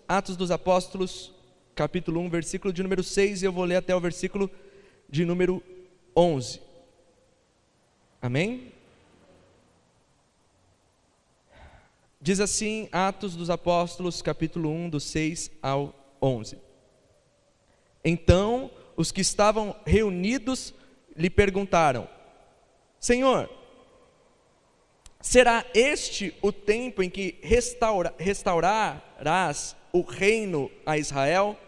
Atos dos Apóstolos, capítulo 1, versículo de número 6, e eu vou ler até o versículo de número 11. Amém? Diz assim, Atos dos Apóstolos, capítulo 1, do 6 ao 11. Então, os que estavam reunidos lhe perguntaram: Senhor, será este o tempo em que restaurarás o reino a Israel?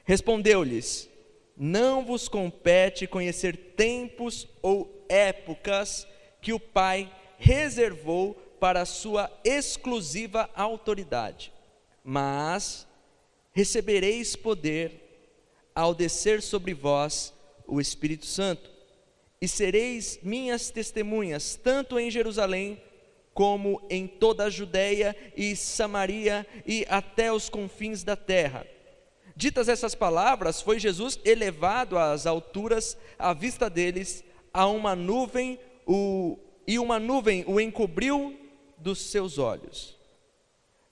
Respondeu-lhes: não vos compete conhecer tempos ou épocas que o Pai reservou para a sua exclusiva autoridade, mas recebereis poder ao descer sobre vós o Espírito Santo, e sereis minhas testemunhas, tanto em Jerusalém, como em toda a Judeia e Samaria e até os confins da terra. Ditas essas palavras, foi Jesus elevado às alturas à vista deles, uma nuvem o encobriu dos seus olhos.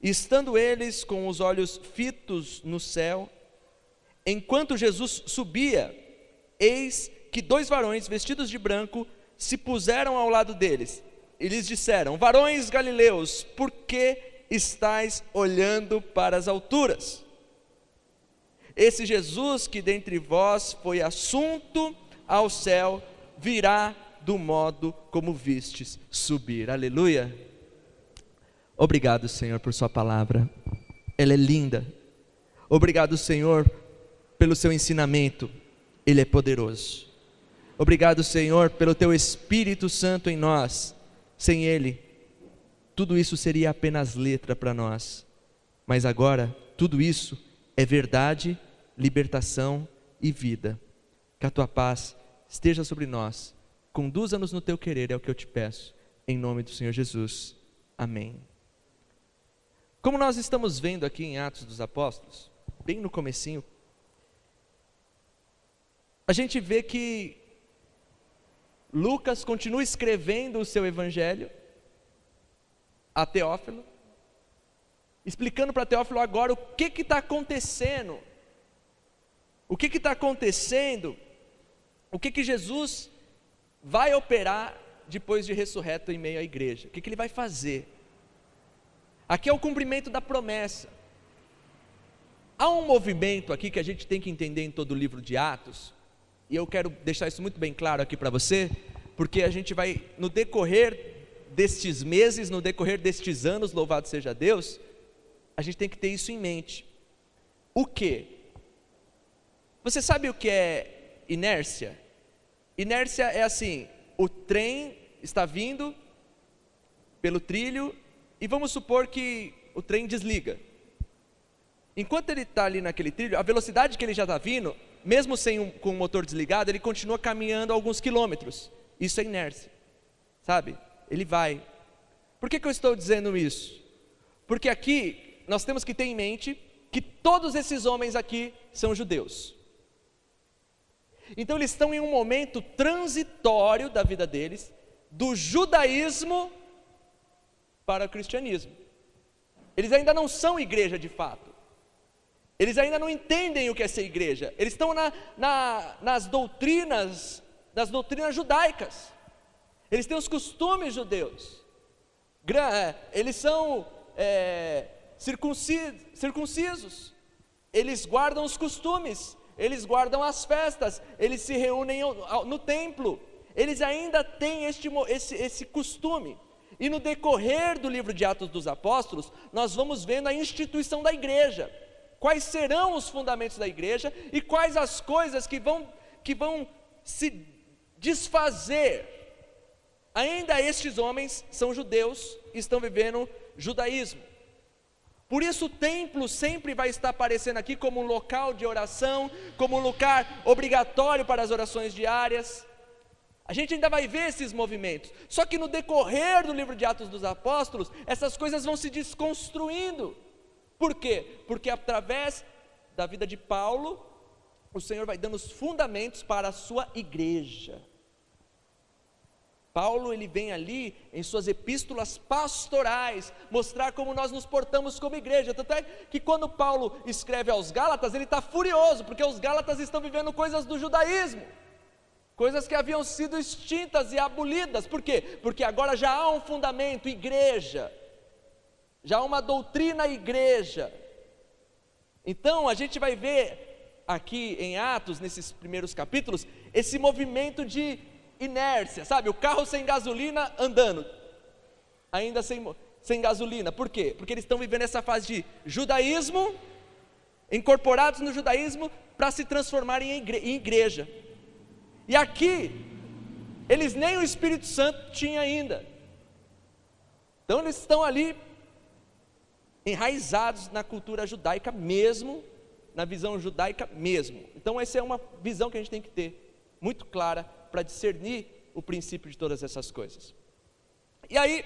E estando eles com os olhos fitos no céu, enquanto Jesus subia, eis que 2 varões vestidos de branco se puseram ao lado deles, e lhes disseram: varões galileus, por que estáis olhando para as alturas? Esse Jesus que dentre vós foi assunto ao céu, virá do modo como vistes subir. Aleluia. Obrigado, Senhor, por sua palavra, ela é linda. Obrigado, Senhor, pelo seu ensinamento, ele é poderoso. Obrigado, Senhor, pelo teu Espírito Santo em nós. Sem ele, tudo isso seria apenas letra para nós, mas agora, tudo isso é verdade, libertação e vida. Que a tua paz esteja sobre nós, conduza-nos no teu querer, é o que eu te peço, em nome do Senhor Jesus, amém. Como nós estamos vendo aqui em Atos dos Apóstolos, bem no comecinho, a gente vê que Lucas continua escrevendo o seu evangelho a Teófilo, explicando para Teófilo agora o que está acontecendo, o que está acontecendo, o que Jesus vai operar depois de ressurreto em meio à igreja, o que ele vai fazer. Aqui é o cumprimento da promessa. Há um movimento aqui que a gente tem que entender em todo o livro de Atos, e eu quero deixar isso muito bem claro aqui para você, porque a gente vai, no decorrer destes meses, no decorrer destes anos, louvado seja Deus, a gente tem que ter isso em mente. O quê? Você sabe o que é inércia? Inércia é assim, o trem está vindo pelo trilho, e vamos supor que o trem desliga. Enquanto ele está ali naquele trilho, a velocidade que ele já está vindo, mesmo com o motor desligado, ele continua caminhando alguns quilômetros. Isso é inércia, sabe? Ele vai. Por que eu estou dizendo isso? Porque aqui nós temos que ter em mente que todos esses homens aqui são judeus. Então eles estão em um momento transitório da vida deles, do judaísmo para o cristianismo. Eles ainda não são igreja de fato. Eles ainda não entendem o que é ser igreja. Eles estão nas doutrinas judaicas. Eles têm os costumes judeus. Eles são circuncisos. Eles guardam os costumes. Eles guardam as festas. Eles se reúnem no templo. Eles ainda têm esse costume. E no decorrer do livro de Atos dos Apóstolos, nós vamos vendo a instituição da igreja. Quais serão os fundamentos da igreja e quais as coisas que vão se desfazer. Ainda estes homens são judeus e estão vivendo judaísmo. Por isso o templo sempre vai estar aparecendo aqui como um local de oração, como um lugar obrigatório para as orações diárias. A gente ainda vai ver esses movimentos. Só que no decorrer do livro de Atos dos Apóstolos, essas coisas vão se desconstruindo. Por quê? Porque através da vida de Paulo, o Senhor vai dando os fundamentos para a sua igreja. Paulo, ele vem ali em suas epístolas pastorais mostrar como nós nos portamos como igreja. Tanto é que quando Paulo escreve aos Gálatas, ele está furioso, porque os Gálatas estão vivendo coisas do judaísmo, coisas que haviam sido extintas e abolidas. Por quê? Porque agora já há um fundamento, igreja, já há uma doutrina igreja. Então a gente vai ver aqui em Atos, nesses primeiros capítulos, esse movimento de inércia, sabe? O carro sem gasolina andando, ainda sem gasolina. Por quê? Porque eles estão vivendo essa fase de judaísmo, incorporados no judaísmo, para se transformarem em igreja. E aqui, eles nem o Espírito Santo tinham ainda. Então eles estão ali, enraizados na cultura judaica mesmo, na visão judaica mesmo. Então essa é uma visão que a gente tem que ter, muito clara, para discernir o princípio de todas essas coisas. E aí,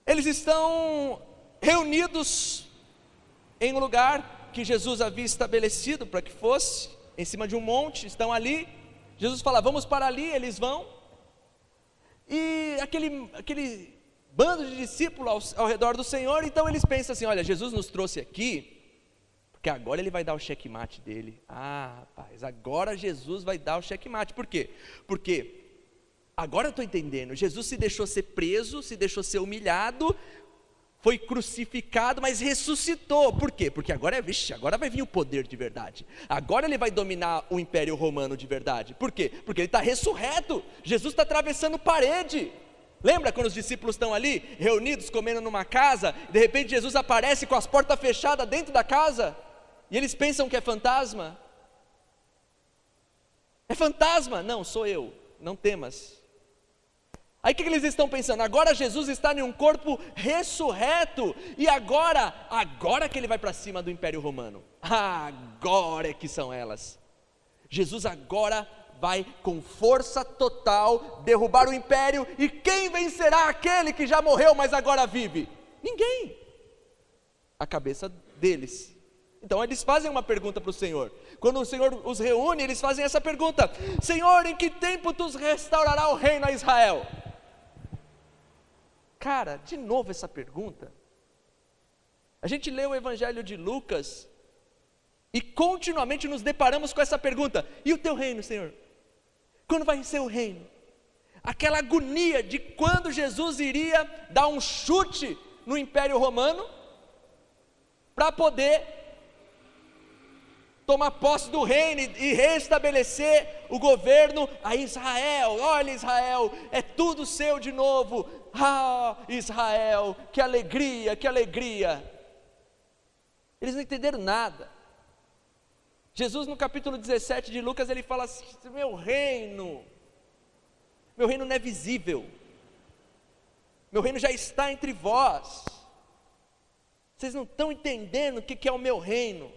eles estão reunidos em um lugar que Jesus havia estabelecido para que fosse, em cima de um monte, estão ali. Jesus fala, vamos para ali, eles vão, e aquele bando de discípulos ao redor do Senhor. Então eles pensam assim, olha, Jesus nos trouxe aqui, porque agora ele vai dar o checkmate dele. Rapaz, agora Jesus vai dar o checkmate. Por quê? Porque agora eu estou entendendo, Jesus se deixou ser preso, se deixou ser humilhado, foi crucificado, mas ressuscitou. Por quê? Porque agora agora vai vir o poder de verdade. Agora ele vai dominar o Império Romano de verdade. Por quê? Porque ele está ressurreto. Jesus está atravessando parede. Lembra quando os discípulos estão ali, reunidos, comendo numa casa, de repente Jesus aparece com as portas fechadas dentro da casa, e eles pensam que é fantasma? É fantasma? Não, sou eu, não temas. Aí o que eles estão pensando? Agora Jesus está em um corpo ressurreto, e agora que ele vai para cima do Império Romano. Agora é que são elas. Jesus agora vai com força total derrubar o império, e quem vencerá? Aquele que já morreu, mas agora vive? Ninguém. A cabeça deles. Então eles fazem uma pergunta para o Senhor. Quando o Senhor os reúne, eles fazem essa pergunta: Senhor, em que tempo tu restaurará o reino a Israel? Cara, de novo essa pergunta. A gente lê o Evangelho de Lucas e continuamente nos deparamos com essa pergunta: e o teu reino, Senhor? Quando vai ser o reino? Aquela agonia de quando Jesus iria dar um chute no Império Romano para poder tomar posse do reino e restabelecer o governo a Israel. Olha, Israel, é tudo seu de novo. Israel, que alegria, que alegria. Eles não entenderam nada. Jesus, no capítulo 17 de Lucas, ele fala assim: meu reino não é visível, meu reino já está entre vós, vocês não estão entendendo o que é o meu reino.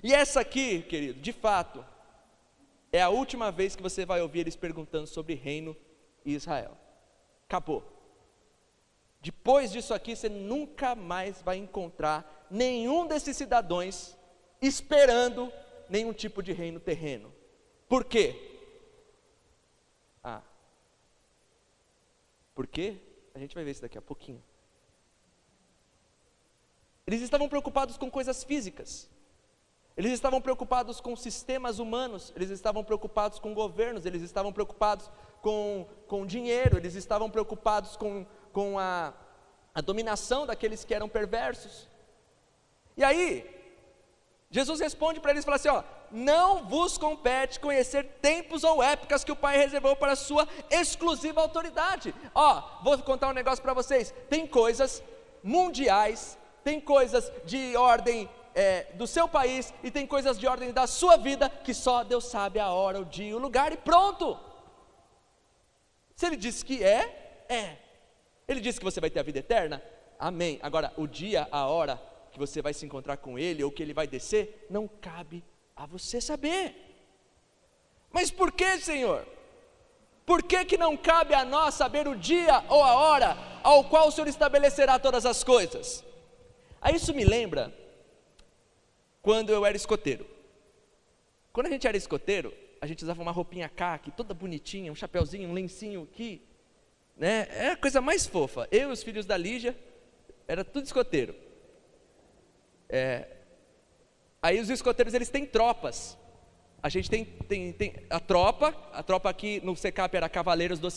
E essa aqui, querido, de fato, é a última vez que você vai ouvir eles perguntando sobre reino e Israel. Acabou. Depois disso aqui, você nunca mais vai encontrar nenhum desses cidadãos esperando nenhum tipo de reino terreno. Por quê? Por quê? A gente vai ver isso daqui a pouquinho. Eles estavam preocupados com coisas físicas. Eles estavam preocupados com sistemas humanos, eles estavam preocupados com governos, eles estavam preocupados com dinheiro, eles estavam preocupados com a dominação daqueles que eram perversos. E aí, Jesus responde para eles e fala assim: não vos compete conhecer tempos ou épocas que o Pai reservou para a sua exclusiva autoridade. Vou contar um negócio para vocês, tem coisas mundiais, tem coisas de ordem do seu país, e tem coisas de ordem da sua vida, que só Deus sabe a hora, o dia, o lugar, e pronto. Se Ele disse que Ele disse que você vai ter a vida eterna, amém. Agora, o dia, a hora que você vai se encontrar com Ele, ou que Ele vai descer, não cabe a você saber. Mas por que, Senhor? Por que não cabe a nós saber o dia ou a hora ao qual o Senhor estabelecerá todas as coisas? Aí isso me lembra quando eu era escoteiro. Quando a gente era escoteiro, a gente usava uma roupinha caqui, toda bonitinha, um chapeuzinho, um lencinho aqui, né? É a coisa mais fofa. Eu e os filhos da Lígia, era tudo escoteiro. Aí os escoteiros, eles têm tropas. A gente tem a tropa aqui no Secap era Cavaleiros do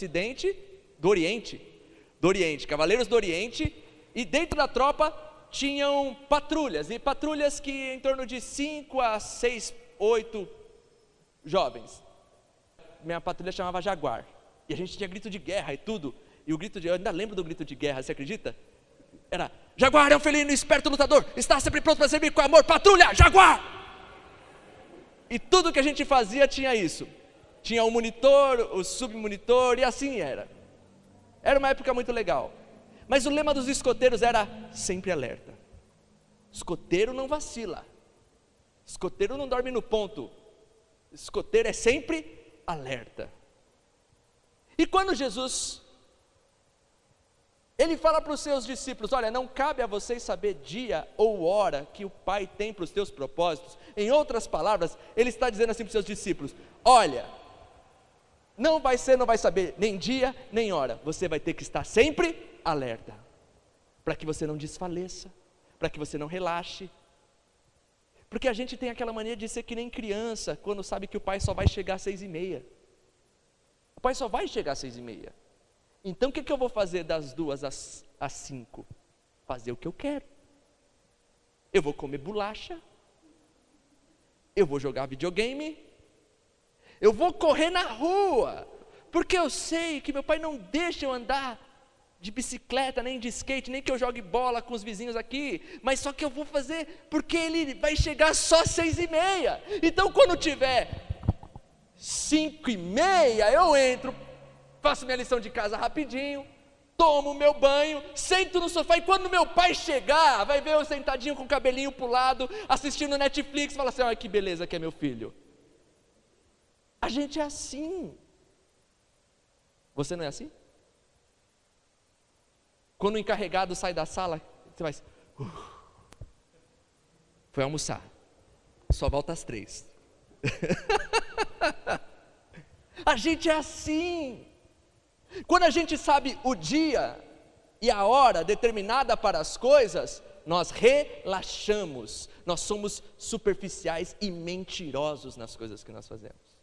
Oriente, Cavaleiros do Oriente, e dentro da tropa tinham patrulhas, e patrulhas que em torno de 5 a 6, 8 jovens. Minha patrulha chamava Jaguar, e a gente tinha grito de guerra e tudo, e eu ainda lembro do grito de guerra, você acredita? Era, Jaguar é um felino esperto lutador, está sempre pronto para servir com amor, patrulha, Jaguar! E tudo que a gente fazia tinha isso, tinha o monitor, o submonitor, e assim era uma época muito legal. Mas o lema dos escoteiros era sempre alerta. Escoteiro não vacila, escoteiro não dorme no ponto, escoteiro é sempre alerta. E quando Jesus, ele fala para os seus discípulos, olha, não cabe a vocês saber dia ou hora que o Pai tem para os teus propósitos. Em outras palavras, ele está dizendo assim para os seus discípulos, olha, não vai saber nem dia, nem hora, você vai ter que estar sempre alerta, para que você não desfaleça, para que você não relaxe, porque a gente tem aquela mania de ser que nem criança, quando sabe que o pai só vai chegar às 6:30, o pai só vai chegar às 6:30, então o que eu vou fazer das 2 às 5? Fazer o que eu quero, eu vou comer bolacha, eu vou jogar videogame, eu vou correr na rua, porque eu sei que meu pai não deixa eu andar de bicicleta, nem de skate, nem que eu jogue bola com os vizinhos aqui, mas só que eu vou fazer, porque ele vai chegar só às 6:30, então quando tiver 5:30, eu entro, faço minha lição de casa rapidinho, tomo meu banho, sento no sofá, e quando meu pai chegar, vai ver eu sentadinho com o cabelinho pro lado, assistindo Netflix, fala assim, olha que beleza que é meu filho. A gente é assim. Você não é assim? Quando o encarregado sai da sala, você vai, foi almoçar, só volta às 3. A gente é assim. Quando a gente sabe o dia e a hora determinada para as coisas, nós relaxamos, nós somos superficiais e mentirosos nas coisas que nós fazemos.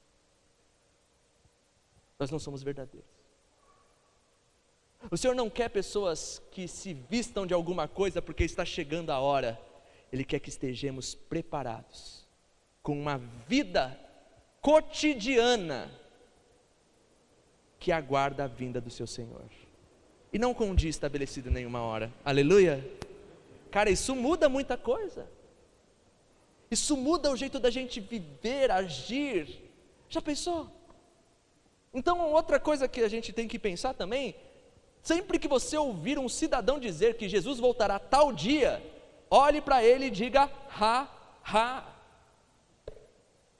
Nós não somos verdadeiros. O Senhor não quer pessoas que se vistam de alguma coisa porque está chegando a hora. Ele quer que estejamos preparados, com uma vida cotidiana, que aguarda a vinda do seu Senhor. E não com um dia estabelecido em nenhuma hora. Aleluia. Cara, isso muda muita coisa. Isso muda o jeito da gente viver, agir. Já pensou? Então outra coisa que a gente tem que pensar também, sempre que você ouvir um cidadão dizer que Jesus voltará tal dia, olhe para ele e diga,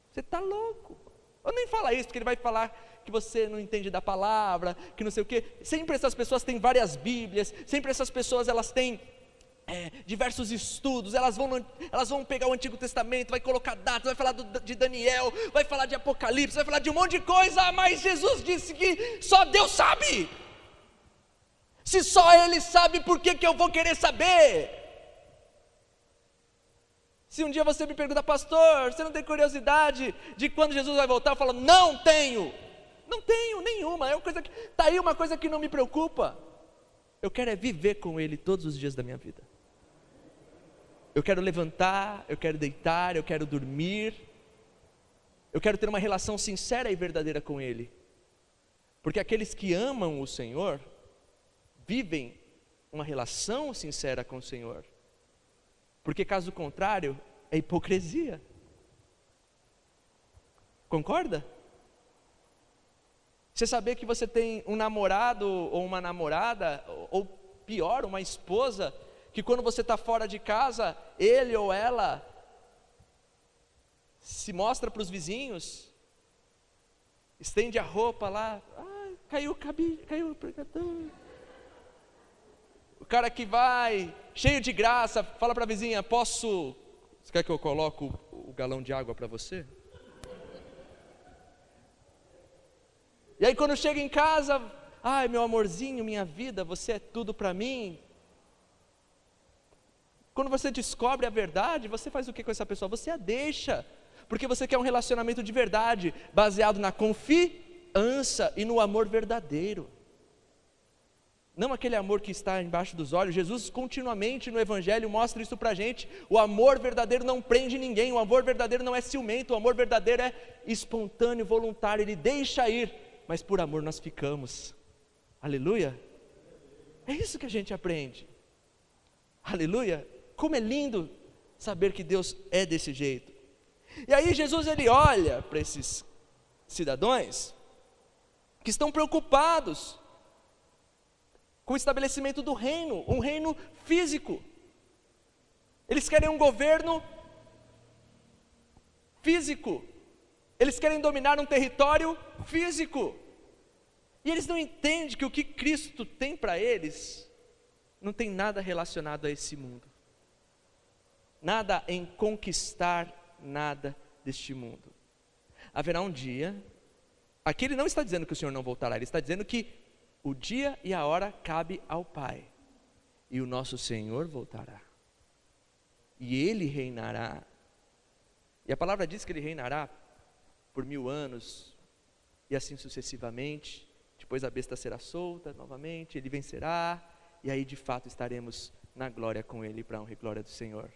você está louco. Ou nem fala isso, porque ele vai falar que você não entende da palavra, que não sei o quê. Sempre essas pessoas têm várias Bíblias, sempre essas pessoas elas têm diversos estudos, elas vão pegar o Antigo Testamento, vai colocar datas, vai falar de Daniel, vai falar de Apocalipse, vai falar de um monte de coisa, mas Jesus disse que só Deus sabe. Se só Ele sabe, por que eu vou querer saber? Se um dia você me pergunta, pastor, você não tem curiosidade de quando Jesus vai voltar? Eu falo, não tenho nenhuma, está aí uma coisa que não me preocupa. Eu quero viver com Ele todos os dias da minha vida. Eu quero levantar, eu quero deitar, eu quero dormir, eu quero ter uma relação sincera e verdadeira com Ele, porque aqueles que amam o Senhor, vivem uma relação sincera com o Senhor, porque caso contrário, é hipocrisia. Concorda? Você saber que você tem um namorado ou uma namorada, ou pior, uma esposa, que quando você está fora de casa, ele ou ela se mostra para os vizinhos, estende a roupa lá, caiu o cabelo, caiu o pregador. O cara que vai, cheio de graça, fala para a vizinha, você quer que eu coloque o galão de água para você? E aí quando chega em casa, ai meu amorzinho, minha vida, você é tudo para mim. Quando você descobre a verdade, você faz o que com essa pessoa? Você a deixa, porque você quer um relacionamento de verdade, baseado na confiança e no amor verdadeiro. Não aquele amor que está embaixo dos olhos. Jesus continuamente no Evangelho mostra isso para a gente. O amor verdadeiro não prende ninguém, o amor verdadeiro não é ciumento, o amor verdadeiro é espontâneo, voluntário, ele deixa ir, mas por amor nós ficamos. Aleluia. É isso que a gente aprende. Aleluia. Como é lindo saber que Deus é desse jeito. E aí Jesus ele olha para esses cidadãos que estão preocupados com o estabelecimento do reino, um reino físico. Eles querem um governo físico. Eles querem dominar um território físico. E eles não entendem que o que Cristo tem para eles não tem nada relacionado a esse mundo. Nada em conquistar nada deste mundo. Haverá um dia, aqui ele não está dizendo que o Senhor não voltará, ele está dizendo que o dia e a hora cabe ao Pai, e o nosso Senhor voltará, e Ele reinará, e a palavra diz que Ele reinará por 1000 anos, e assim sucessivamente. Depois a besta será solta novamente, Ele vencerá, e aí de fato estaremos na glória com Ele, para a honra e glória do Senhor.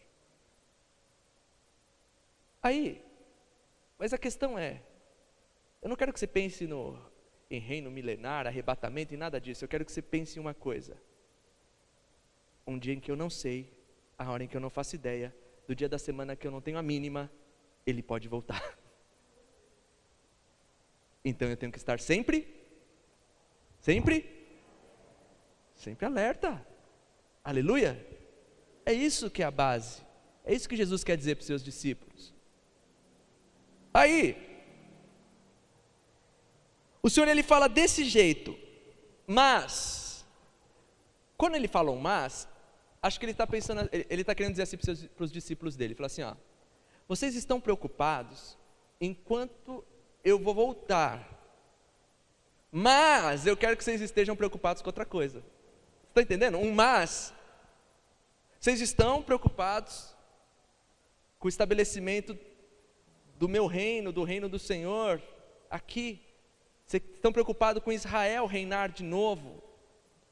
Aí, mas a questão é, eu não quero que você pense em reino milenar, arrebatamento e nada disso. Eu quero que você pense em uma coisa: um dia em que eu não sei, a hora em que eu não faço ideia, do dia da semana que eu não tenho a mínima, Ele pode voltar. Então eu tenho que estar sempre alerta. Aleluia. É isso que é a base. É isso que Jesus quer dizer para os seus discípulos. Aí o Senhor ele fala desse jeito, mas quando ele fala um mas, acho que ele está pensando, ele está querendo dizer assim para os discípulos dele, ele fala assim, ó, vocês estão preocupados enquanto eu vou voltar, mas eu quero que vocês estejam preocupados com outra coisa. Está entendendo? Um mas. Vocês estão preocupados com o estabelecimento do meu reino, do reino do Senhor aqui. Vocês estão preocupados com Israel reinar de novo,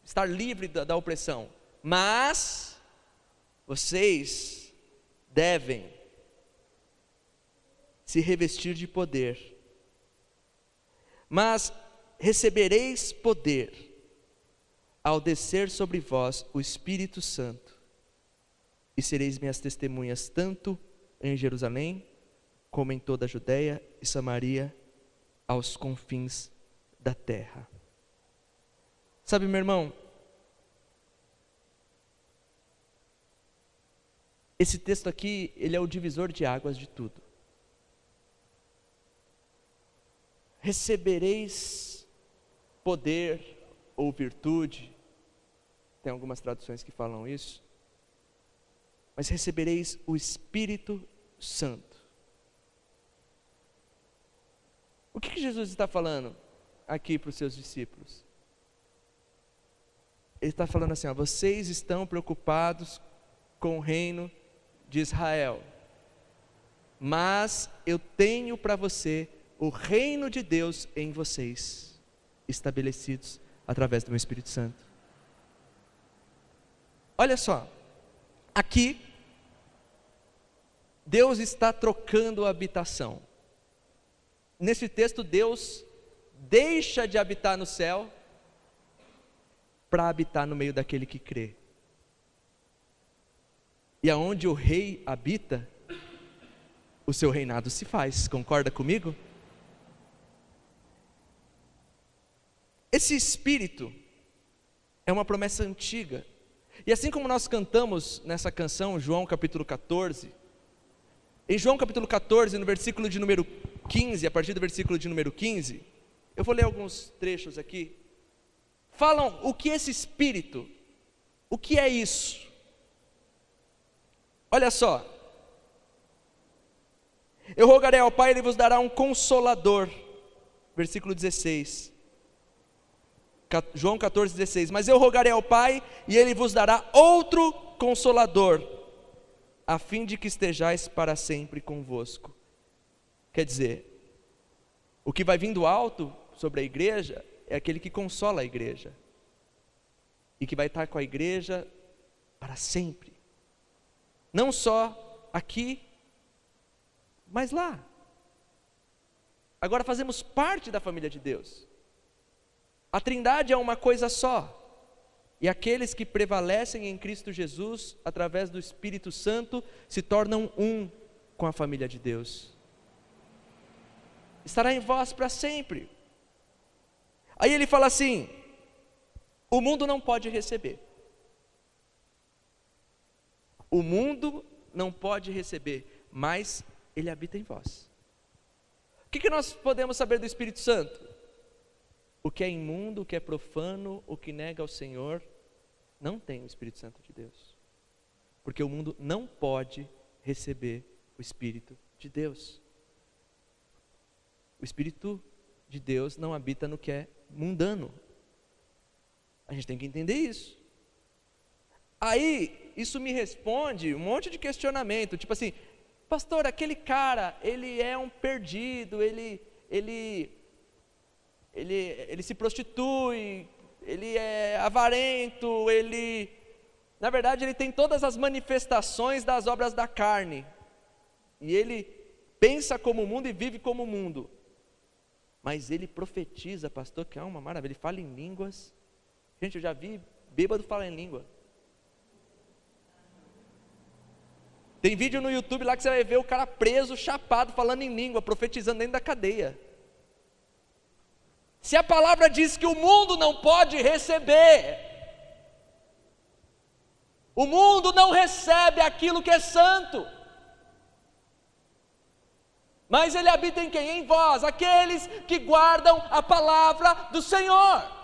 estar livre da opressão. Mas vocês devem se revestir de poder. Mas recebereis poder ao descer sobre vós o Espírito Santo, e sereis minhas testemunhas tanto em Jerusalém, como em toda a Judeia e Samaria, aos confins da terra. Sabe, meu irmão, esse texto aqui, ele é o divisor de águas de tudo. Recebereis poder ou virtude, tem algumas traduções que falam isso, mas recebereis o Espírito Santo. O que Jesus está falando aqui para os seus discípulos? Ele está falando assim, ó, vocês estão preocupados com o reino de Israel, mas eu tenho para você o reino de Deus em vocês, estabelecidos através do meu Espírito Santo. Olha só, aqui Deus está trocando a habitação. Nesse texto Deus deixa de habitar no céu para habitar no meio daquele que crê. E aonde o rei habita, o seu reinado se faz. Concorda comigo? Esse Espírito é uma promessa antiga. E assim como nós cantamos nessa canção, João capítulo 14, em João capítulo 14, no versículo de número 15, a partir do versículo de número 15, eu vou ler alguns trechos aqui, falam o que esse Espírito, o que é isso? Olha só, eu rogarei ao Pai, Ele vos dará um Consolador, versículo 16, João 14,16, mas eu rogarei ao Pai, e Ele vos dará outro Consolador, a fim de que estejais para sempre convosco. Quer dizer, o que vai vindo alto sobre a igreja é aquele que consola a igreja, e que vai estar com a igreja para sempre, não só aqui, mas lá. Agora fazemos parte da família de Deus. A Trindade é uma coisa só, e aqueles que prevalecem em Cristo Jesus, através do Espírito Santo, se tornam um com a família de Deus. Estará em vós para sempre. Aí ele fala assim: o mundo não pode receber. O mundo não pode receber, mas ele habita em vós. O que nós podemos saber do Espírito Santo? O que é imundo, o que é profano, o que nega ao Senhor, não tem o Espírito Santo de Deus. Porque o mundo não pode receber o Espírito de Deus. O Espírito de Deus não habita no que é mundano. A gente tem que entender isso. Aí, isso me responde um monte de questionamento, tipo assim: pastor, aquele cara, ele é um perdido, ele se prostitui, ele é avarento, na verdade ele tem todas as manifestações das obras da carne, e ele pensa como o mundo e vive como o mundo, mas ele profetiza, pastor, que é uma maravilha, ele fala em línguas. Gente, eu já vi bêbado falar em língua. Tem vídeo no YouTube lá que você vai ver o cara preso, chapado, falando em língua, profetizando dentro da cadeia. Se a palavra diz que o mundo não pode receber, o mundo não recebe aquilo que é santo, mas ele habita em quem? Em vós, aqueles que guardam a palavra do Senhor.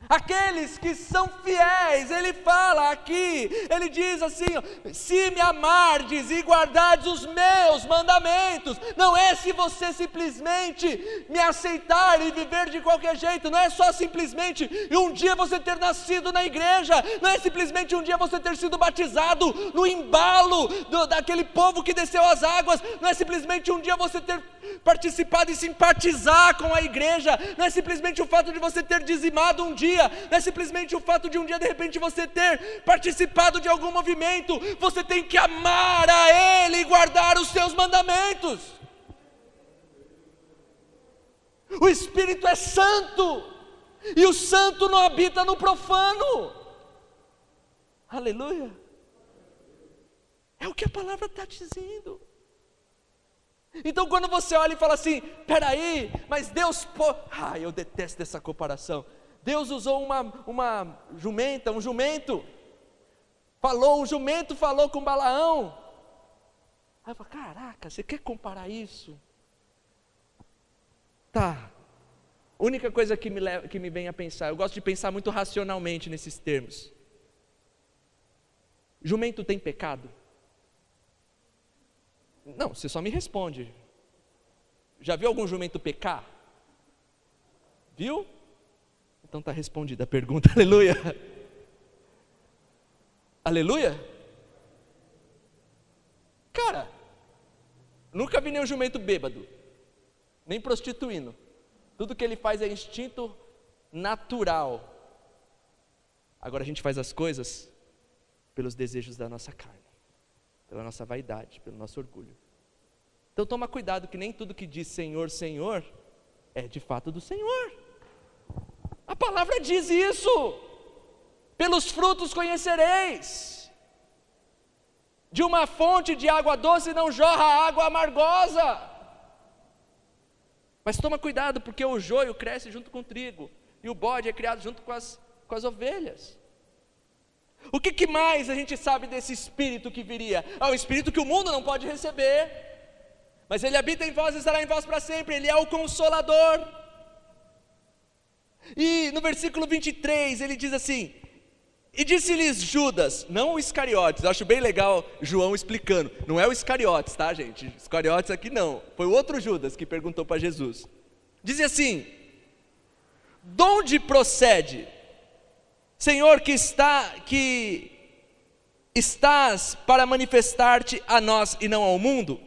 Aqueles que são fiéis. Ele fala aqui, ele diz assim: se me amardes e guardardes os meus mandamentos. Não é se você simplesmente me aceitar e viver de qualquer jeito, não é só simplesmente um dia você ter nascido na igreja, não é simplesmente um dia você ter sido batizado no embalo daquele povo que desceu as águas, não é simplesmente um dia você ter participado e simpatizar com a igreja, não é simplesmente o fato de você ter dizimado um dia, não é simplesmente o fato de um dia de repente você ter participado de algum movimento. Você tem que amar a Ele e guardar os seus mandamentos. O Espírito é santo, e o santo não habita no profano. Aleluia. É o que a palavra está dizendo. Então quando você olha e fala assim: peraí, mas Deus eu detesto essa comparação. Deus usou uma jumenta, um jumento, o jumento falou com Balaão. Aí eu falo: caraca, você quer comparar isso? Tá, única coisa que me vem a pensar, eu gosto de pensar muito racionalmente nesses termos. Jumento tem pecado? Não, você só me responde. Já viu algum jumento pecar? Viu? Então está respondida a pergunta. Aleluia. Aleluia. Cara, nunca vi nenhum jumento bêbado, nem prostituindo. Tudo que ele faz é instinto natural. Agora a gente faz as coisas pelos desejos da nossa carne, pela nossa vaidade, pelo nosso orgulho. Então toma cuidado, que nem tudo que diz Senhor, Senhor é de fato do Senhor. A palavra diz isso: pelos frutos conhecereis. De uma fonte de água doce não jorra água amargosa. Mas toma cuidado, porque o joio cresce junto com o trigo, e o bode é criado junto com as ovelhas. O que mais a gente sabe desse Espírito que viria? É o Espírito que o mundo não pode receber, mas ele habita em vós e estará em vós para sempre. Ele é o Consolador. E no versículo 23 ele diz assim: e disse-lhes Judas, não o Iscariotes. Eu acho bem legal João explicando, não é o Iscariotes, tá, gente? Iscariotes aqui não, foi o outro Judas que perguntou para Jesus. Diz assim: De onde procede? Senhor, que estás para manifestar-te a nós e não ao mundo?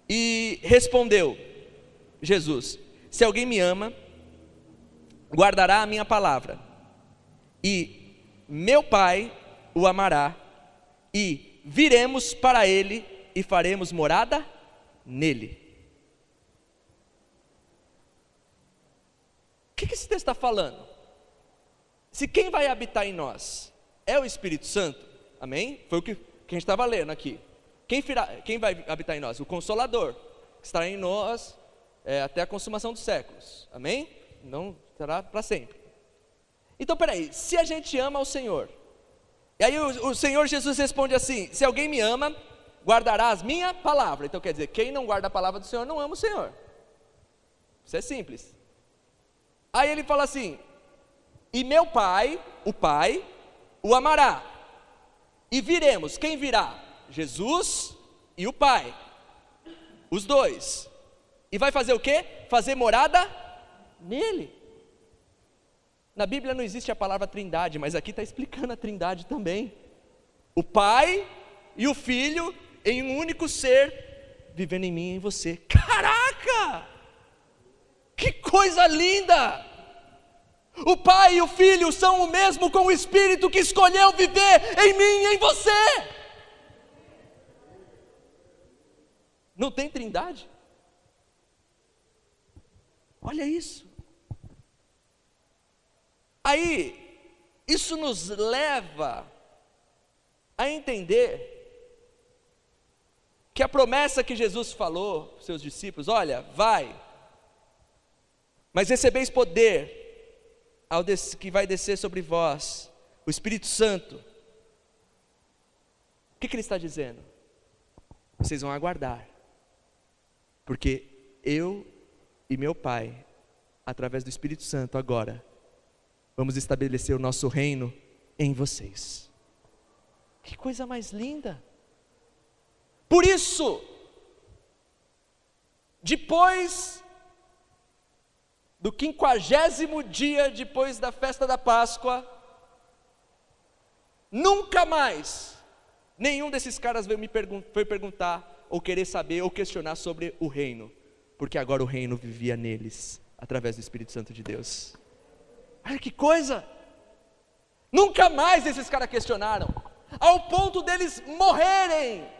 E respondeu Jesus: se alguém me ama, guardará a minha palavra, e meu Pai o amará, e viremos para ele e faremos morada nele. O que esse texto está falando? Se quem vai habitar em nós é o Espírito Santo, amém? Foi o que a gente estava lendo aqui. Quem vai habitar em nós? O Consolador, que estará em nós até a consumação dos séculos, amém? Não estará para sempre. Então peraí, se a gente ama o Senhor, e aí o Senhor Jesus responde assim: se alguém me ama, guardará as minhas palavras. Então quer dizer, quem não guarda a palavra do Senhor não ama o Senhor. Isso é simples. Aí ele fala assim: e meu Pai, o Pai, o amará, e viremos. Quem virá? Jesus e o Pai, os dois. E vai fazer o quê? Fazer morada nele. Na Bíblia não existe a palavra trindade, mas aqui está explicando a trindade também. O Pai e o Filho em um único ser, vivendo em mim e em você. Caraca! Que coisa linda! O Pai e o Filho são o mesmo com o Espírito que escolheu viver em mim e em você. Não tem trindade? Olha isso. Aí, isso nos leva a entender que a promessa que Jesus falou para os seus discípulos: olha, vai, mas recebeis poder que vai descer sobre vós, o Espírito Santo. O que ele está dizendo? Vocês vão aguardar, porque eu e meu Pai, através do Espírito Santo agora, vamos estabelecer o nosso reino em vocês. Que coisa mais linda! Por isso, depois do 50º dia depois da festa da Páscoa, nunca mais nenhum desses caras foi perguntar, ou querer saber, ou questionar sobre o reino, porque agora o reino vivia neles, através do Espírito Santo de Deus. Olha que coisa! Nunca mais esses caras questionaram, ao ponto deles morrerem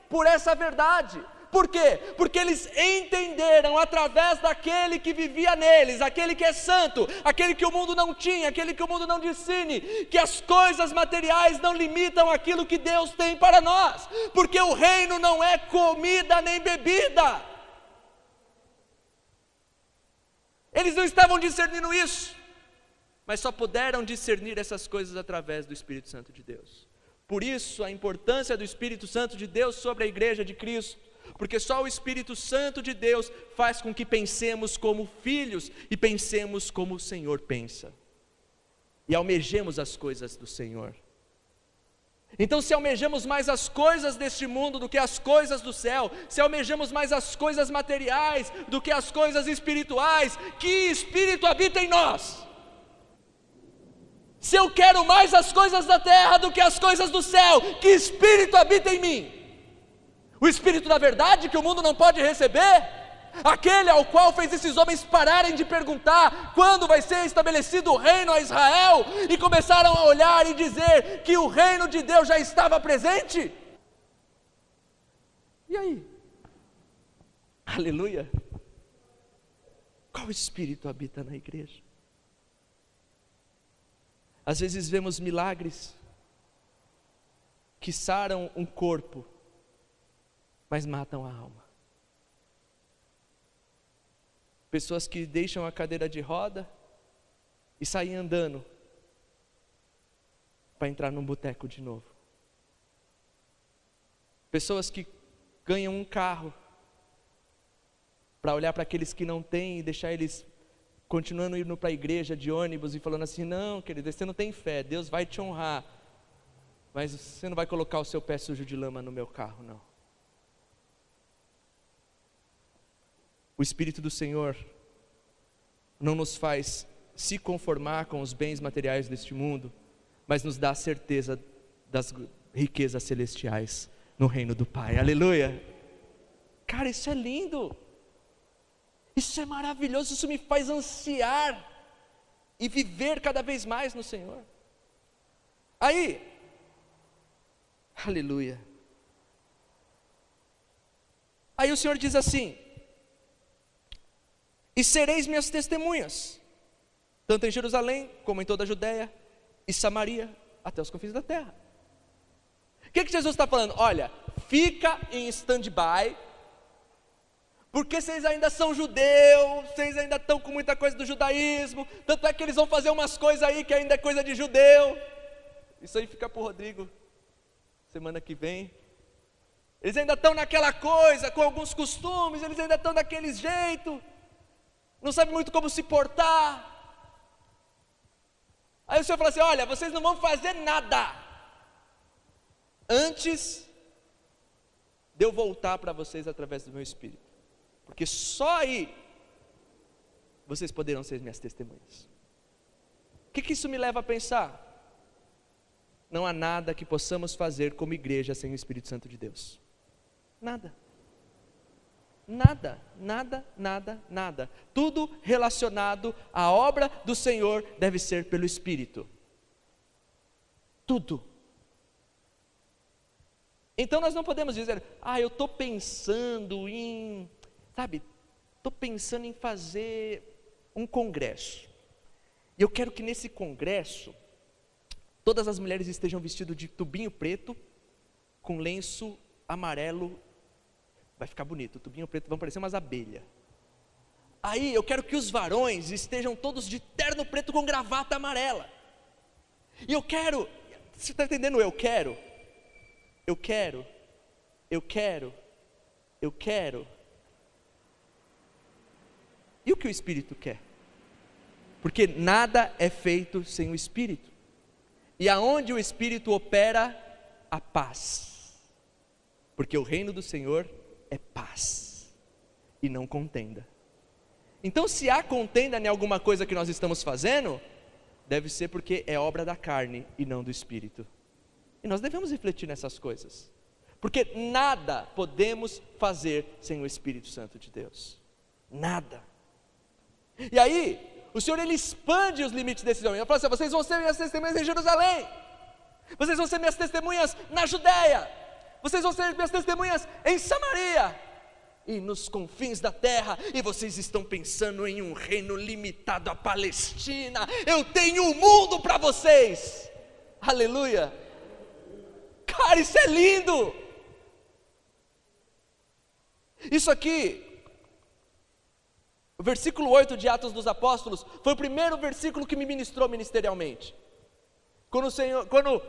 por essa verdade. Por quê? Porque eles entenderam através daquele que vivia neles, aquele que é santo, aquele que o mundo não tinha, aquele que o mundo não discerne, que as coisas materiais não limitam aquilo que Deus tem para nós, porque o reino não é comida nem bebida. Eles não estavam discernindo isso, mas só puderam discernir essas coisas através do Espírito Santo de Deus. Por isso a importância do Espírito Santo de Deus sobre a igreja de Cristo, porque só o Espírito Santo de Deus faz com que pensemos como filhos e pensemos como o Senhor pensa, e almejemos as coisas do Senhor. Então, se almejamos mais as coisas deste mundo do que as coisas do céu, se almejamos mais as coisas materiais do que as coisas espirituais, que espírito habita em nós? Se eu quero mais as coisas da terra do que as coisas do céu, que espírito habita em mim? O Espírito da verdade que o mundo não pode receber? Aquele ao qual fez esses homens pararem de perguntar quando vai ser estabelecido o reino a Israel, e começaram a olhar e dizer que o reino de Deus já estava presente? E aí? Aleluia! Qual Espírito habita na igreja? Às vezes vemos milagres que saram um corpo, mas matam a alma. Pessoas que deixam a cadeira de roda e saem andando para entrar num boteco de novo. Pessoas que ganham um carro para olhar para aqueles que não têm e deixar eles continuando indo para a igreja de ônibus e falando assim: não, querido, você não tem fé, Deus vai te honrar, mas você não vai colocar o seu pé sujo de lama no meu carro, não. O O Espírito do Senhor não nos faz se conformar com os bens materiais deste mundo, mas nos dá a certeza das riquezas celestiais no reino do Pai. Aleluia! Cara, isso é lindo, isso é maravilhoso, isso me faz ansiar e viver cada vez mais no Senhor. Aí, aleluia, aí o Senhor diz assim: e sereis minhas testemunhas, tanto em Jerusalém, como em toda a Judéia e Samaria, até os confins da terra. O que Jesus está falando? Olha, fica em stand-by, porque vocês ainda são judeus, vocês ainda estão com muita coisa do judaísmo, tanto é que eles vão fazer umas coisas aí que ainda é coisa de judeu. Isso aí fica para o Rodrigo, semana que vem. Eles ainda estão naquela coisa, com alguns costumes, eles ainda estão daquele jeito, não sabem muito como se portar. Aí o Senhor fala assim: olha, vocês não vão fazer nada antes de eu voltar para vocês através do meu Espírito, porque só aí vocês poderão ser minhas testemunhas. O que isso me leva a pensar? Não há nada que possamos fazer como igreja sem o Espírito Santo de Deus. Nada. Nada, nada, nada, nada. Tudo relacionado à obra do Senhor deve ser pelo Espírito. Tudo. Então nós não podemos dizer: eu estou pensando em, estou pensando em fazer um congresso, e eu quero que nesse congresso todas as mulheres estejam vestidas de tubinho preto, com lenço amarelo. Vai ficar bonito, o tubinho preto, vão parecer umas abelhas. Aí eu quero que os varões estejam todos de terno preto com gravata amarela. E eu quero, você está entendendo? Eu quero. E o que o Espírito quer? Porque nada é feito sem o Espírito. E aonde o Espírito opera, a paz. Porque o reino do Senhor é paz e não contenda. Então, se há contenda em alguma coisa que nós estamos fazendo, deve ser porque é obra da carne e não do Espírito. E nós devemos refletir nessas coisas, porque nada podemos fazer sem o Espírito Santo de Deus. Nada. E aí, o Senhor ele expande os limites desse homem. Ele fala assim: vocês vão ser minhas testemunhas em Jerusalém, vocês vão ser minhas testemunhas na Judéia, vocês vão ser minhas testemunhas em Samaria e nos confins da terra. E vocês estão pensando em um reino limitado à Palestina. Eu tenho um mundo para vocês. Aleluia. Cara, isso é lindo. Isso aqui, o versículo 8 de Atos dos Apóstolos, foi o primeiro versículo que me ministrou ministerialmente. Quando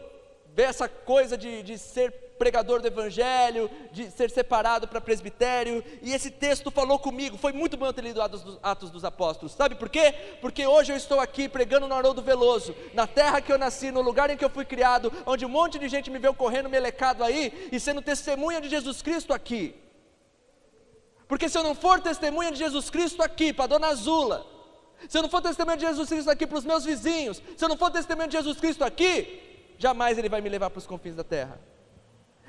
vê essa coisa de ser pregador do Evangelho, de ser separado para presbitério, e esse texto falou comigo. Foi muito bom ter lido Atos dos Apóstolos. Sabe por quê? Porque hoje eu estou aqui pregando no Haroldo Veloso, na terra que eu nasci, no lugar em que eu fui criado, onde um monte de gente me veio correndo melecado aí, e sendo testemunha de Jesus Cristo aqui. Porque se eu não for testemunha de Jesus Cristo aqui para Dona Azula, se eu não for testemunha de Jesus Cristo aqui para os meus vizinhos, se eu não for testemunha de Jesus Cristo aqui, jamais Ele vai me levar para os confins da terra.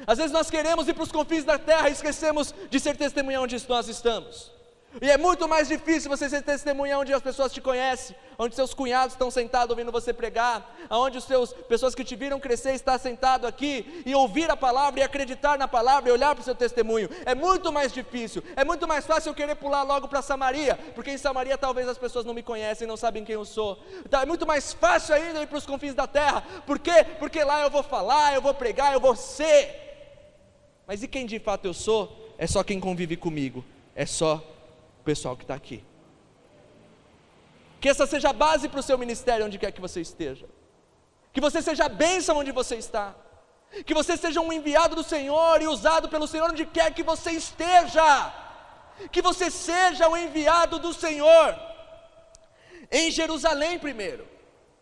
Às vezes nós queremos ir para os confins da terra e esquecemos de ser testemunha onde nós estamos. E é muito mais difícil você ser testemunha onde as pessoas te conhecem, onde seus cunhados estão sentados ouvindo você pregar, onde pessoas que te viram crescer estão sentados aqui e ouvir a palavra e acreditar na palavra e olhar para o seu testemunho. É muito mais difícil, é muito mais fácil eu querer pular logo para Samaria, porque em Samaria talvez as pessoas não me conhecem, não sabem quem eu sou. Então é muito mais fácil ainda ir para os confins da terra. Por quê? Porque lá eu vou falar, eu vou pregar, eu vou ser. Mas e quem de fato eu sou? É só quem convive comigo, é só o pessoal que está aqui. Que essa seja a base para o seu ministério onde quer que você esteja. Que você seja a bênção onde você está. Que você seja um enviado do Senhor e usado pelo Senhor onde quer que você esteja. Que você seja o enviado do Senhor em Jerusalém primeiro.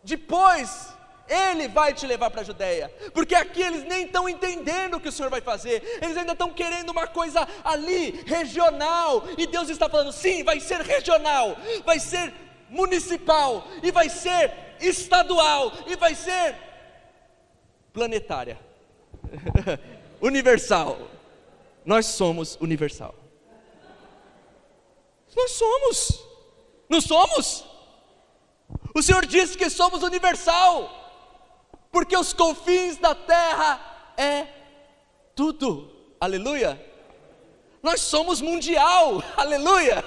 Depois Ele vai te levar para a Judéia, porque aqui eles nem estão entendendo o que o Senhor vai fazer, eles ainda estão querendo uma coisa ali, regional, e Deus está falando, sim, vai ser regional, vai ser municipal, e vai ser estadual, e vai ser planetária, universal. Nós somos universal. Nós somos, não somos? O Senhor disse que somos universal, porque os confins da terra é tudo, aleluia. Nós somos mundial, aleluia.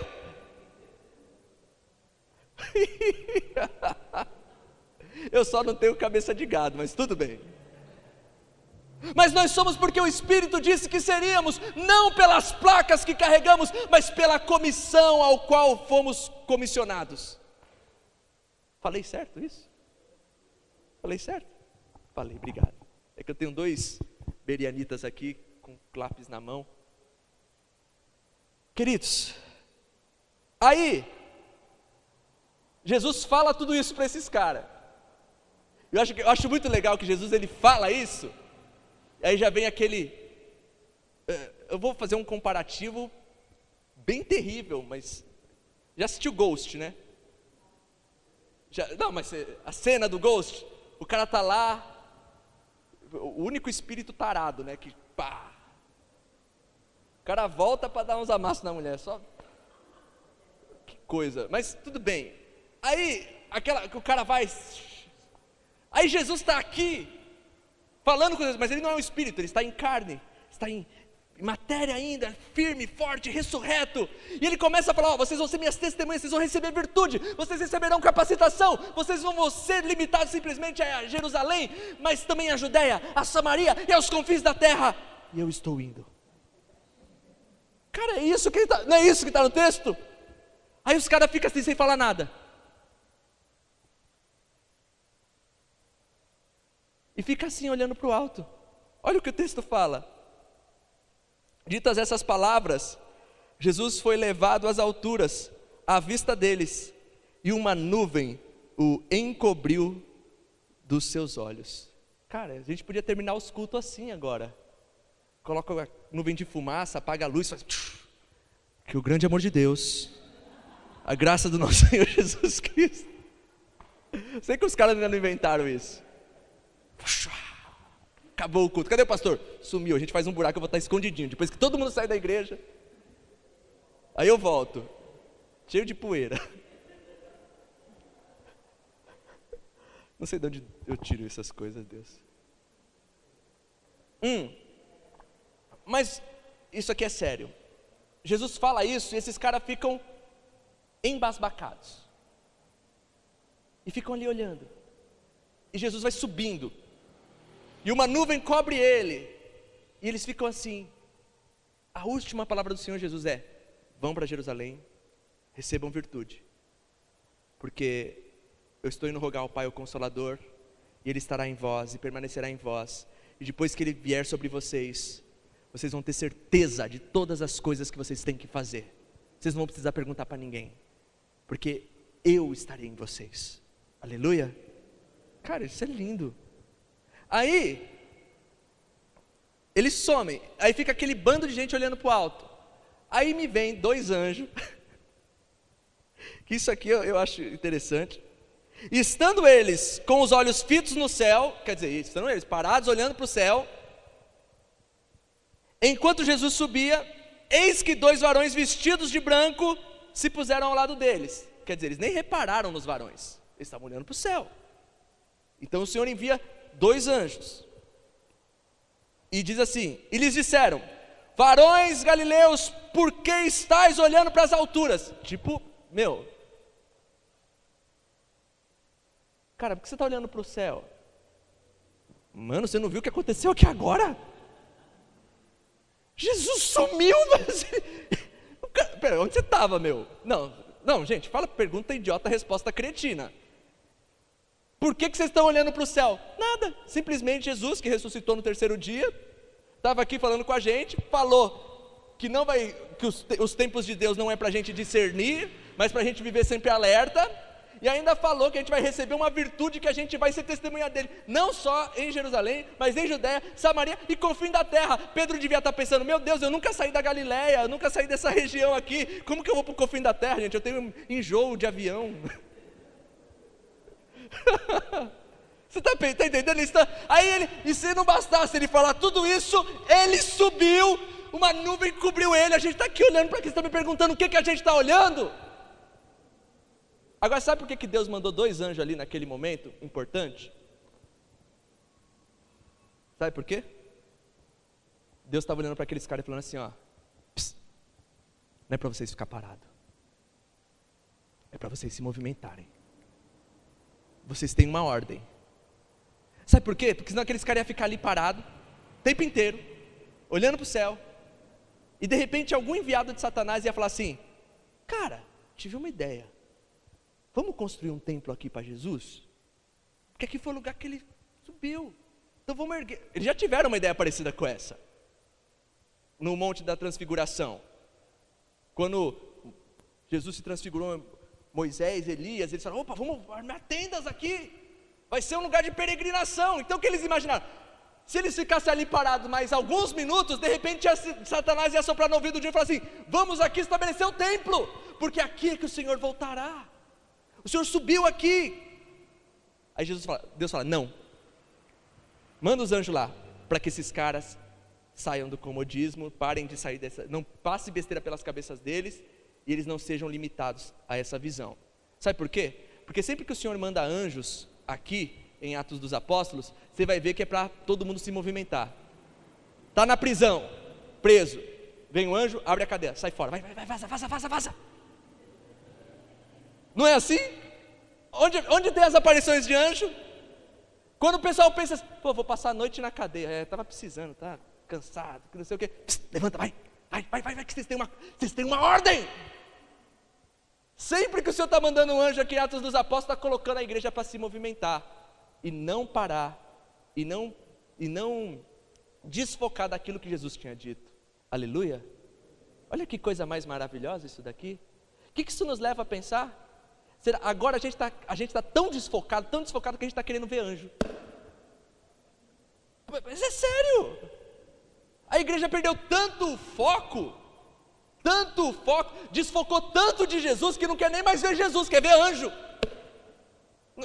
Eu só não tenho cabeça de gado, mas tudo bem. Mas nós somos porque o Espírito disse que seríamos, não pelas placas que carregamos, mas pela comissão ao qual fomos comissionados. Falei certo isso? Falei certo? Falei, obrigado. É que eu tenho 2 berianitas aqui, com lápis na mão. Queridos, aí, Jesus fala tudo isso para esses caras. Eu acho muito legal que Jesus, ele fala isso, e aí já vem aquele, eu vou fazer um comparativo bem terrível, mas, já assistiu Ghost, né? Não, mas a cena do Ghost, o cara tá lá, o único espírito tarado, né, que pá, o cara volta para dar uns amassos na mulher, só, que coisa, mas tudo bem, aí, o cara vai, aí Jesus está aqui, falando com Deus, mas ele não é um espírito, ele está em carne, está em matéria ainda, firme, forte, ressurreto, e ele começa a falar, vocês vão ser minhas testemunhas, vocês vão receber virtude, vocês receberão capacitação, vocês não vão ser limitados simplesmente a Jerusalém, mas também a Judéia, a Samaria e aos confins da terra, e eu estou indo. Cara, é isso que não é isso que está no texto? Aí os caras ficam assim sem falar nada, e fica assim olhando para o alto. Olha o que o texto fala. Ditas essas palavras, Jesus foi levado às alturas, à vista deles, e uma nuvem o encobriu dos seus olhos. Cara, a gente podia terminar os cultos assim agora. Coloca a nuvem de fumaça, apaga a luz, faz... Que o grande amor de Deus, a graça do nosso Senhor Jesus Cristo. Sei que os caras ainda não inventaram isso. Acabou o culto, cadê o pastor? Sumiu, a gente faz um buraco, eu vou estar escondidinho, depois que todo mundo sai da igreja, aí eu volto, cheio de poeira. Não sei de onde eu tiro essas coisas, Deus. Mas isso aqui é sério. Jesus fala isso e esses caras ficam embasbacados, e ficam ali olhando, e Jesus vai subindo, e uma nuvem cobre ele, e eles ficam assim. A última palavra do Senhor Jesus é: vão para Jerusalém, recebam virtude, porque eu estou indo rogar ao Pai o Consolador, e Ele estará em vós, e permanecerá em vós, e depois que Ele vier sobre vocês, vocês vão ter certeza de todas as coisas que vocês têm que fazer, vocês não vão precisar perguntar para ninguém, porque eu estarei em vocês, aleluia. Cara, isso é lindo. Aí, eles somem, aí fica aquele bando de gente olhando para o alto, aí me vem 2 anjos, que isso aqui eu acho interessante, e estando eles com os olhos fitos no céu, quer dizer, estando eles parados olhando para o céu, enquanto Jesus subia, eis que 2 varões vestidos de branco se puseram ao lado deles, quer dizer, eles nem repararam nos varões, eles estavam olhando para o céu. Então o Senhor envia 2 anjos, e diz assim, e lhes disseram: varões galileus, por que estáis olhando para as alturas? Tipo, cara, por que você está olhando para o céu? Mano, você não viu o que aconteceu aqui agora? Jesus sumiu, pera, onde você estava, meu? Não, gente, pergunta idiota, resposta cretina. Por que vocês estão olhando para o céu? Nada, simplesmente Jesus, que ressuscitou no 3º dia, estava aqui falando com a gente, falou que não vai, que os tempos de Deus não é para a gente discernir, mas para a gente viver sempre alerta, E ainda falou que a gente vai receber uma virtude que a gente vai ser testemunha dele, não só em Jerusalém, mas em Judéia, Samaria e confim da terra. Pedro devia estar pensando, meu Deus, eu nunca saí da Galileia, eu nunca saí dessa região aqui, como que eu vou para o confim da terra, gente? Eu tenho enjoo de avião. Você está entendendo isso? Aí ele, e se não bastasse ele falar tudo isso, ele subiu, uma nuvem cobriu ele. A gente está aqui olhando para aqui, você está me perguntando o que a gente está olhando? Agora sabe por que Deus mandou 2 anjos ali naquele momento importante? Sabe por quê? Deus estava olhando para aqueles caras e falando assim, ó, não é para vocês ficar parados, é para vocês se movimentarem. Vocês têm uma ordem. Sabe por quê? Porque senão aqueles caras iam ficar ali parados o tempo inteiro, olhando para o céu, e de repente algum enviado de Satanás ia falar assim, cara, tive uma ideia, vamos construir um templo aqui para Jesus? Porque aqui foi o lugar que ele subiu, então vamos erguer. Eles já tiveram uma ideia parecida com essa, no Monte da Transfiguração, quando Jesus se transfigurou, Moisés, Elias, eles falaram, opa, vamos armar tendas aqui, vai ser um lugar de peregrinação. Então o que eles imaginaram? Se eles ficassem ali parados mais alguns minutos, de repente Satanás ia soprar no ouvido de um e falar assim, vamos aqui estabelecer o templo, porque aqui é que o Senhor voltará, o Senhor subiu aqui. Aí Deus fala, não, manda os anjos lá, para que esses caras saiam do comodismo, parem de sair dessa, não passe besteira pelas cabeças deles, e eles não sejam limitados a essa visão. Sabe por quê? Porque sempre que o Senhor manda anjos aqui, em Atos dos Apóstolos, você vai ver que é para todo mundo se movimentar. Está na prisão, preso, vem o anjo, abre a cadeia, sai fora, vai, vaza. Não é assim? Onde tem as aparições de anjo? Quando o pessoal pensa assim, pô, vou passar a noite na cadeia, estava precisando, tá cansado, não sei o quê, levanta, vai, que vocês têm uma ordem. Sempre que o Senhor está mandando um anjo aqui em Atos dos Apóstolos, está colocando a igreja para se movimentar, e não parar, e não desfocar daquilo que Jesus tinha dito. Aleluia. Olha que coisa mais maravilhosa isso daqui. O que isso nos leva a pensar? Agora a gente está tão desfocado que a gente está querendo ver anjo. Mas é sério, a igreja perdeu tanto foco, desfocou tanto de Jesus, que não quer nem mais ver Jesus, quer ver anjo.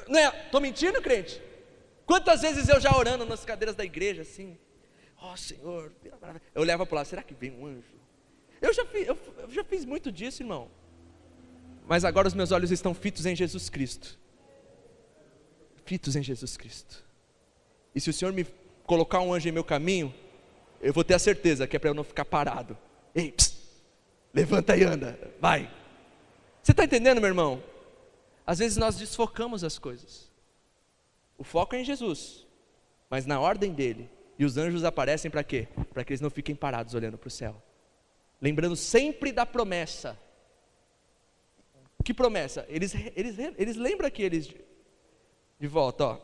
Não é? Estou mentindo, crente? Quantas vezes eu já orando nas cadeiras da igreja assim, ó Senhor, eu levo para lá, será que vem um anjo? Eu já fiz muito disso, irmão, mas agora os meus olhos estão fitos em Jesus Cristo, e se o Senhor me colocar um anjo em meu caminho, eu vou ter a certeza que é para eu não ficar parado. Ei, levanta e anda, vai. Você está entendendo, meu irmão? Às vezes nós desfocamos as coisas, o foco é em Jesus, mas na ordem dele, e os anjos aparecem para quê? Para que eles não fiquem parados olhando para o céu, lembrando sempre da promessa. Que promessa? Eles lembram aqui, eles de volta, ó,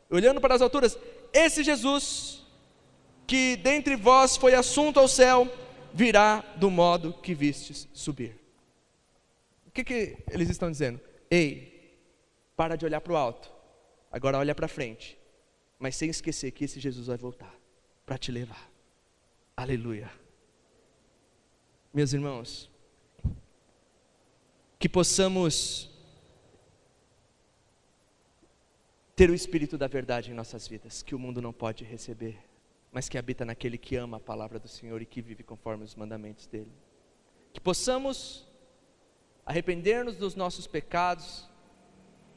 olhando para as alturas, esse Jesus, que dentre vós foi assunto ao céu, virá do modo que vistes subir. O que eles estão dizendo? Ei, para de olhar para o alto, agora olha para frente, mas sem esquecer que esse Jesus vai voltar para te levar. Aleluia. Meus irmãos, que possamos ter o Espírito da verdade em nossas vidas, que o mundo não pode receber, mas que habita naquele que ama a palavra do Senhor e que vive conforme os mandamentos dele. Que possamos arrepender-nos dos nossos pecados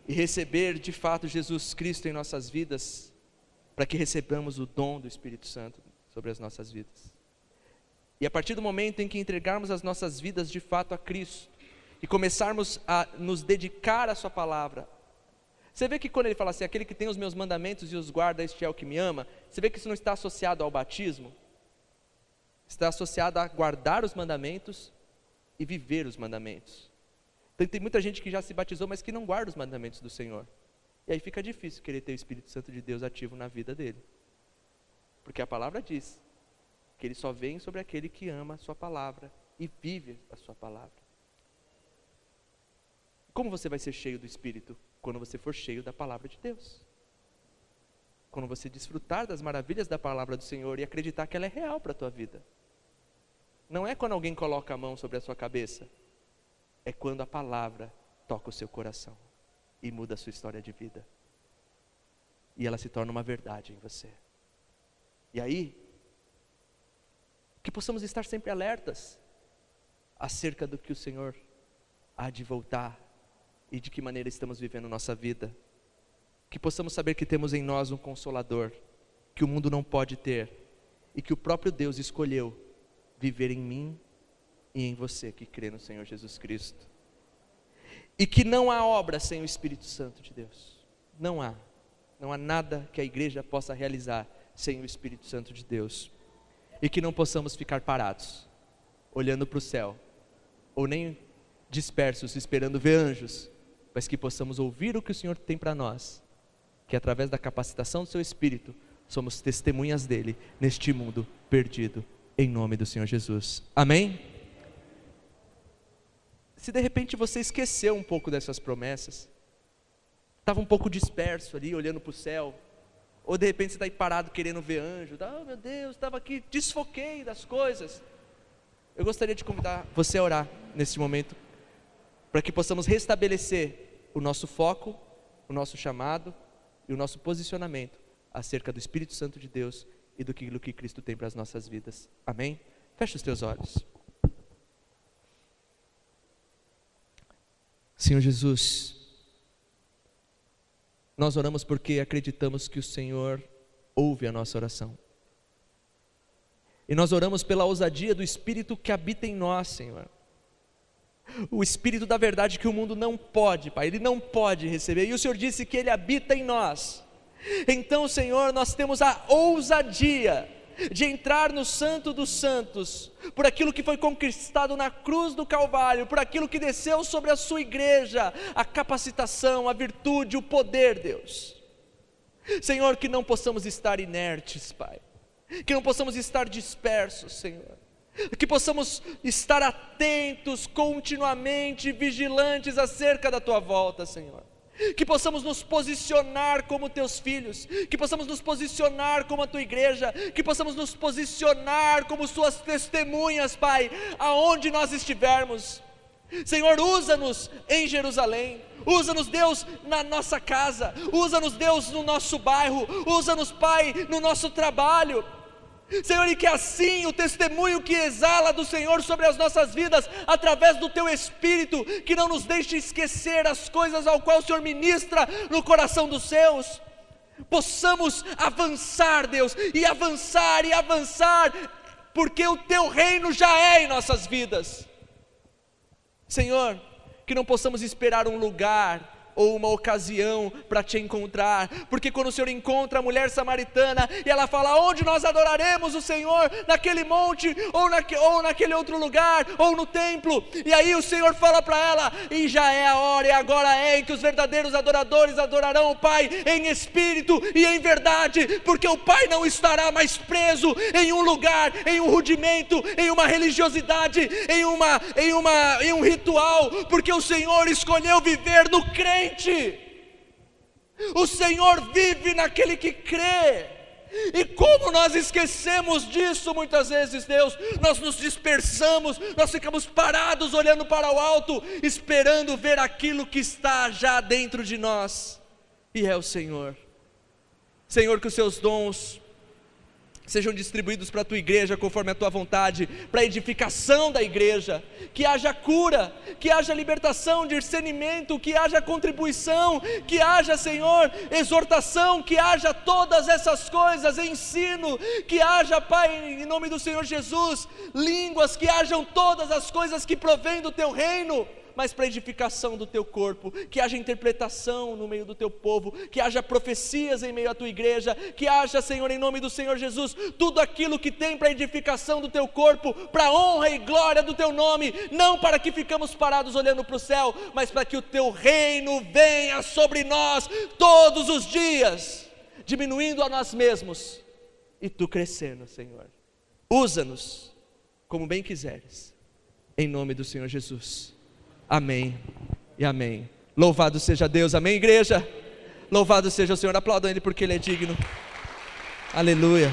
e receber de fato Jesus Cristo em nossas vidas, para que recebamos o dom do Espírito Santo sobre as nossas vidas. E a partir do momento em que entregarmos as nossas vidas de fato a Cristo e começarmos a nos dedicar à sua palavra, você vê que quando ele fala assim, aquele que tem os meus mandamentos e os guarda, este é o que me ama, você vê que isso não está associado ao batismo, está associado a guardar os mandamentos e viver os mandamentos. Então tem muita gente que já se batizou, mas que não guarda os mandamentos do Senhor, e aí fica difícil querer ter o Espírito Santo de Deus ativo na vida dele, porque a palavra diz que ele só vem sobre aquele que ama a sua palavra e vive a sua palavra. Como você vai ser cheio do Espírito? Quando você for cheio da palavra de Deus. Quando você desfrutar das maravilhas da palavra do Senhor e acreditar que ela é real para a tua vida. Não é quando alguém coloca a mão sobre a sua cabeça. É quando a palavra toca o seu coração e muda a sua história de vida. E ela se torna uma verdade em você. E aí, que possamos estar sempre alertas acerca do que o Senhor há de voltar e de que maneira estamos vivendo nossa vida. Que possamos saber que temos em nós um Consolador, que o mundo não pode ter, e que o próprio Deus escolheu viver em mim e em você que crê no Senhor Jesus Cristo. E que não há obra sem o Espírito Santo de Deus. Não há nada que a igreja possa realizar sem o Espírito Santo de Deus. E que não possamos ficar parados, olhando para o céu, ou nem dispersos, esperando ver anjos, mas que possamos ouvir o que o Senhor tem para nós, que através da capacitação do seu Espírito, somos testemunhas dele, neste mundo perdido, em nome do Senhor Jesus. Amém? Se de repente você esqueceu um pouco dessas promessas, estava um pouco disperso ali, olhando para o céu, ou de repente você está aí parado querendo ver anjo, oh meu Deus, estava aqui, desfoquei das coisas. Eu gostaria de convidar você a orar nesse momento, para que possamos restabelecer o nosso foco, o nosso chamado e o nosso posicionamento acerca do Espírito Santo de Deus e do que Cristo tem para as nossas vidas. Amém? Feche os teus olhos. Senhor Jesus, nós oramos porque acreditamos que o Senhor ouve a nossa oração. E nós oramos pela ousadia do Espírito que habita em nós, Senhor. O Espírito da verdade que o mundo não pode, Pai, ele não pode receber. E o Senhor disse que ele habita em nós. Então, Senhor, nós temos a ousadia de entrar no Santo dos Santos, por aquilo que foi conquistado na cruz do Calvário, por aquilo que desceu sobre a sua igreja, a capacitação, a virtude, o poder, Deus. Senhor, que não possamos estar inertes, Pai, que não possamos estar dispersos, Senhor, que possamos estar atentos continuamente, vigilantes acerca da Tua volta, Senhor. Que possamos nos posicionar como Teus filhos, que possamos nos posicionar como a Tua igreja, que possamos nos posicionar como Suas testemunhas, Pai, aonde nós estivermos. Senhor, usa-nos em Jerusalém, usa-nos, Deus, na nossa casa, usa-nos, Deus, no nosso bairro, usa-nos, Pai, no nosso trabalho. Senhor, e que assim o testemunho que exala do Senhor sobre as nossas vidas, através do Teu Espírito, que não nos deixe esquecer as coisas ao qual o Senhor ministra no coração dos seus, possamos avançar, Deus, e avançar, porque o Teu reino já é em nossas vidas. Senhor, que não possamos esperar um lugar ou uma ocasião para Te encontrar, porque quando o Senhor encontra a mulher samaritana, e ela fala, onde nós adoraremos o Senhor, naquele monte, ou naquele outro lugar, ou no templo, e aí o Senhor fala para ela, e já é a hora, e agora é em que os verdadeiros adoradores adorarão o Pai, em espírito e em verdade, porque o Pai não estará mais preso em um lugar, em um rudimento, em uma religiosidade, em um ritual, porque o Senhor escolheu viver no crente. O Senhor vive naquele que crê. E como nós esquecemos disso muitas vezes, Deus, nós nos dispersamos, nós ficamos parados olhando para o alto, esperando ver aquilo que está já dentro de nós, e é o Senhor. Senhor, que os Seus dons sejam distribuídos para a Tua igreja conforme a Tua vontade, para a edificação da igreja, que haja cura, que haja libertação, discernimento, que haja contribuição, que haja, Senhor, exortação, que haja todas essas coisas, ensino, que haja, Pai, em nome do Senhor Jesus, línguas, que hajam todas as coisas que provêm do Teu reino, mas para a edificação do Teu corpo, que haja interpretação no meio do Teu povo, que haja profecias em meio à Tua igreja, que haja, Senhor, em nome do Senhor Jesus, tudo aquilo que tem para a edificação do Teu corpo, para a honra e glória do Teu nome, não para que ficamos parados olhando para o céu, mas para que o Teu reino venha sobre nós todos os dias, diminuindo a nós mesmos, e Tu crescendo, Senhor. Usa-nos como bem quiseres, em nome do Senhor Jesus. Amém e amém. Louvado seja Deus, amém, igreja? Louvado seja o Senhor, aplaudam Ele porque Ele é digno. Aleluia.